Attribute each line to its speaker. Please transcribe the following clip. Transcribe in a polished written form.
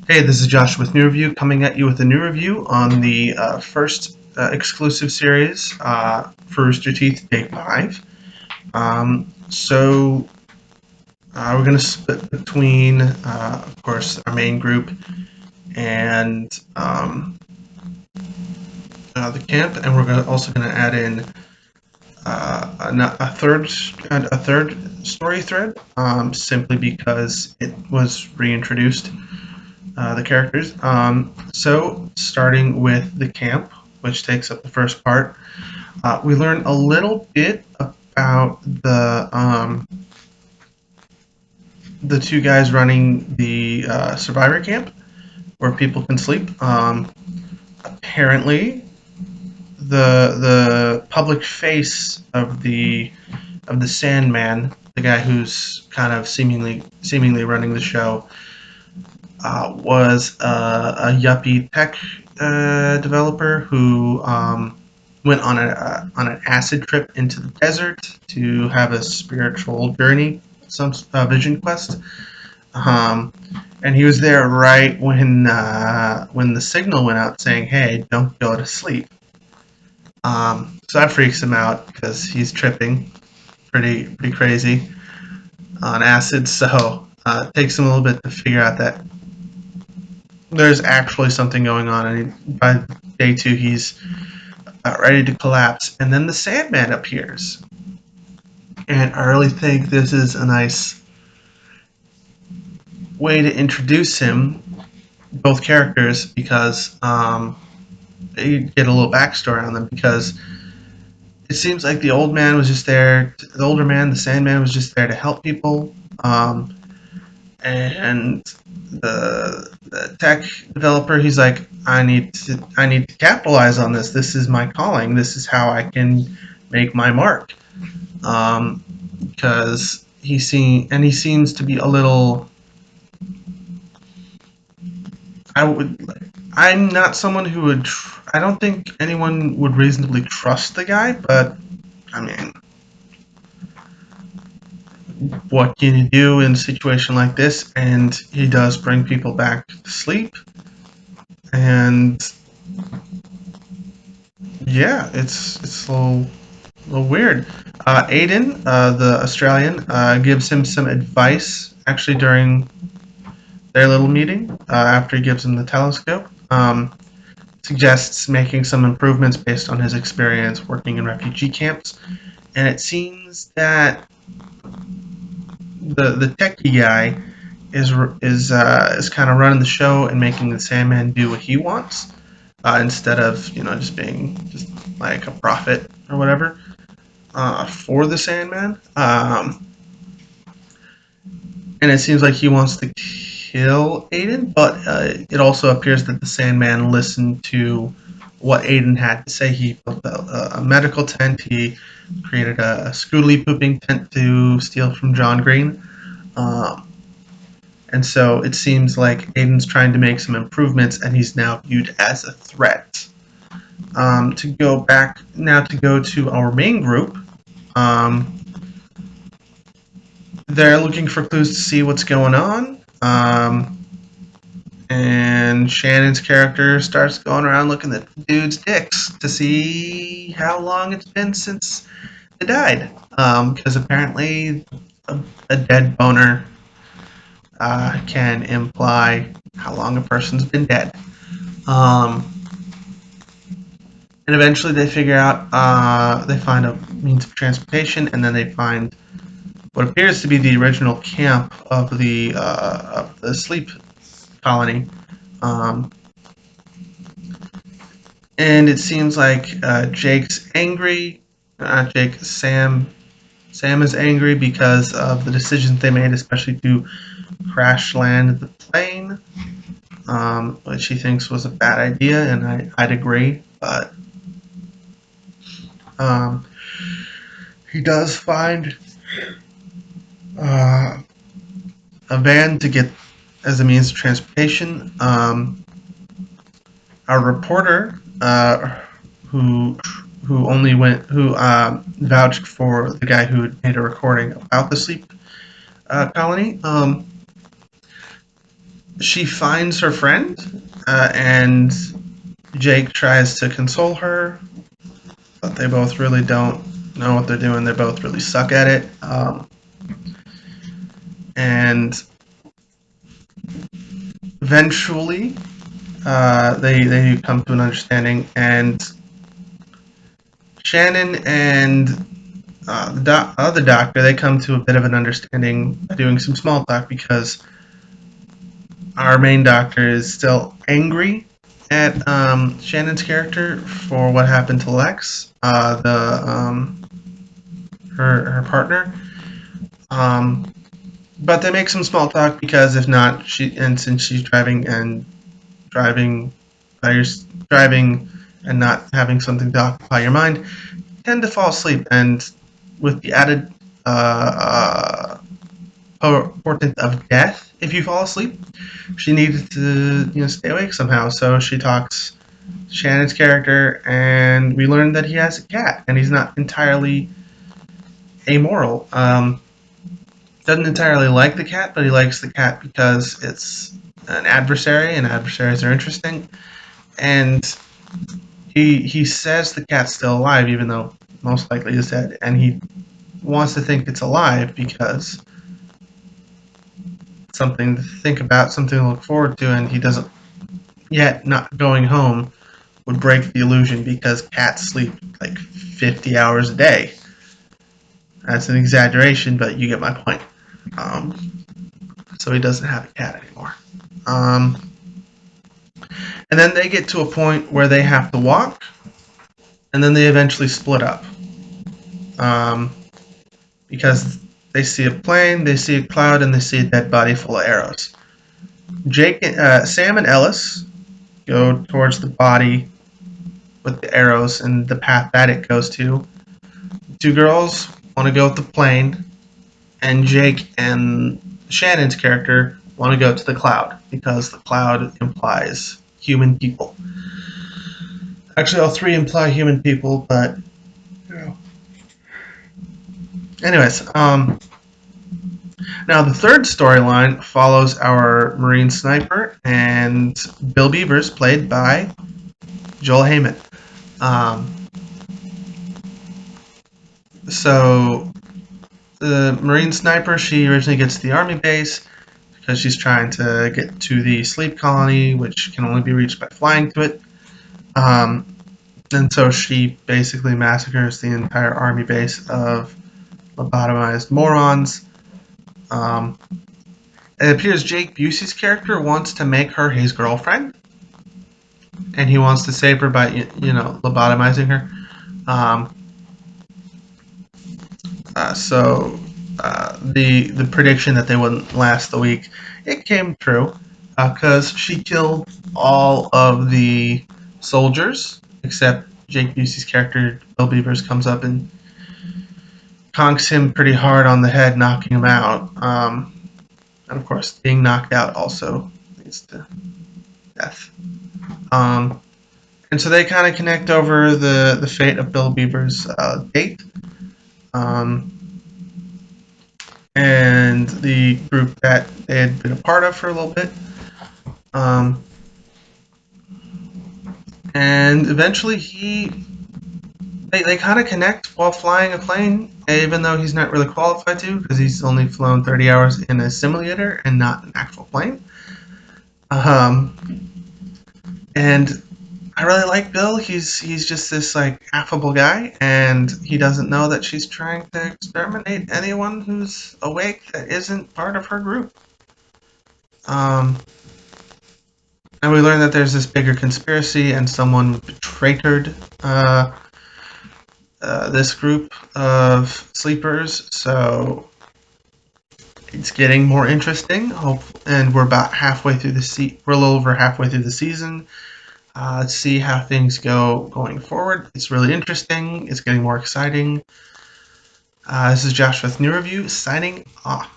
Speaker 1: Hey, this is Josh with New Review, coming at you with a new review on the first exclusive series for Rooster Teeth, Day 5. We're going to split between, of course, our main group and the camp, and also going to add in a third story thread, simply because it was reintroduced. The characters. Starting with the camp, which takes up the first part, we learn a little bit about the two guys running the survivor camp, where people can sleep. Apparently, the public face of the Sandman, the guy who's kind of seemingly running the show, was a yuppie tech developer who went on an acid trip into the desert to have a spiritual journey, some vision quest. Um, and he was there right when the signal went out saying, "Hey, don't go to sleep." So that freaks him out because he's tripping pretty crazy on acid. So it takes him a little bit to figure out that there's actually something going on, and by day 2 he's ready to collapse. And then the Sandman appears, and I really think this is a nice way to introduce him, both characters, because you get a little backstory on them. Because it seems like the old man was just there, the older man, the Sandman, was just there to help people, and the tech developer, he's like, I need to capitalize on this. This is my calling. This is how I can make my mark. Because he seems to be a little. I would. I'm not someone who would. I don't think anyone would reasonably trust the guy, but I mean, what can you do in a situation like this? And he does bring people back to sleep, and yeah, it's a little weird. Aiden, the Australian, gives him some advice actually during their little meeting after he gives him the telescope. Suggests making some improvements based on his experience working in refugee camps, and it seems that the techie guy is kind of running the show and making the Sandman do what he wants, instead of just being just like a prophet or whatever for the Sandman. And it seems like he wants to kill Aiden, but it also appears that the Sandman listened to what Aiden had to say. He built a medical tent. He created a scootly pooping tent to steal from John Green. Um, and so it seems like Aiden's trying to make some improvements, and he's now viewed as a threat. To go to our main group. Um, they're looking for clues to see what's going on. And Shannon's character starts going around looking at dudes' dicks to see how long it's been since they died. Because apparently a dead boner can imply how long a person's been dead. Um, and eventually they figure out, they find a means of transportation, and then they find what appears to be the original camp of the sleep colony. Um, and it seems like Jake's angry. Jake, Sam is angry because of the decisions they made, especially to crash land the plane, which he thinks was a bad idea, and I'd agree. But um, he does find uh, a van to get as a means of transportation. Our reporter, who who vouched for the guy who had made a recording about the sleep colony. she finds her friend, and Jake tries to console her, but they both really don't know what they're doing. They both really suck at it. And eventually, they come to an understanding, and Shannon and the other doctor, they come to a bit of an understanding by doing some small talk because our main doctor is still angry at Shannon's character for what happened to Lex, her partner. Um, but they make some small talk because if not, since she's driving by your driving and not having something to occupy your mind, you tend to fall asleep. And with the added portent of death if you fall asleep, she needed to stay awake somehow. So she talks Shannon's character, and we learn that he has a cat, and he's not entirely amoral. Doesn't entirely like the cat, but he likes the cat because it's an adversary, and adversaries are interesting. And he says the cat's still alive, even though most likely is dead, and he wants to think it's alive because something to think about, something to look forward to, and he doesn't yet not going home would break the illusion because cats sleep like 50 hours a day. That's an exaggeration, but you get my point. Um, so he doesn't have a cat anymore. Um, and then they get to a point where they have to walk, and then they eventually split up. Um, because they see a plane, they see a cloud, and they see a dead body full of arrows. Sam and Ellis go towards the body with the arrows and the path that it goes to. Two girls want to go with the plane, and Jake and Shannon's character want to go to the cloud because the cloud implies human people. Actually, all three imply human people, but you know. Anyways, now the third storyline follows our Marine sniper and Bill Beavers, played by Joel Heyman. Um, so the Marine sniper, she originally gets to the army base because she's trying to get to the sleep colony, which can only be reached by flying to it. And so she basically massacres the entire army base of lobotomized morons. Um, it appears Jake Busey's character wants to make her his girlfriend, and he wants to save her by lobotomizing her. Um, the prediction that they wouldn't last the week, it came true because she killed all of the soldiers except Jake Busey's character. Bill Beavers comes up and conks him pretty hard on the head, knocking him out. And of course, being knocked out also leads to death. Um, and so they kind of connect over the fate of Bill Beaver's date. Um, and the group that they had been a part of for a little bit. Um, and eventually they kind of connect while flying a plane, even though he's not really qualified to because he's only flown 30 hours in a simulator and not an actual plane. And I really like Bill. He's just this like affable guy, and he doesn't know that she's trying to exterminate anyone who's awake that isn't part of her group. Um, and we learn that there's this bigger conspiracy, and someone betrayed this group of sleepers. So it's getting more interesting. And we're about halfway through we're a little over halfway through the season. Let's see how things go going forward. It's really interesting. It's getting more exciting. This is Josh with New Review signing off.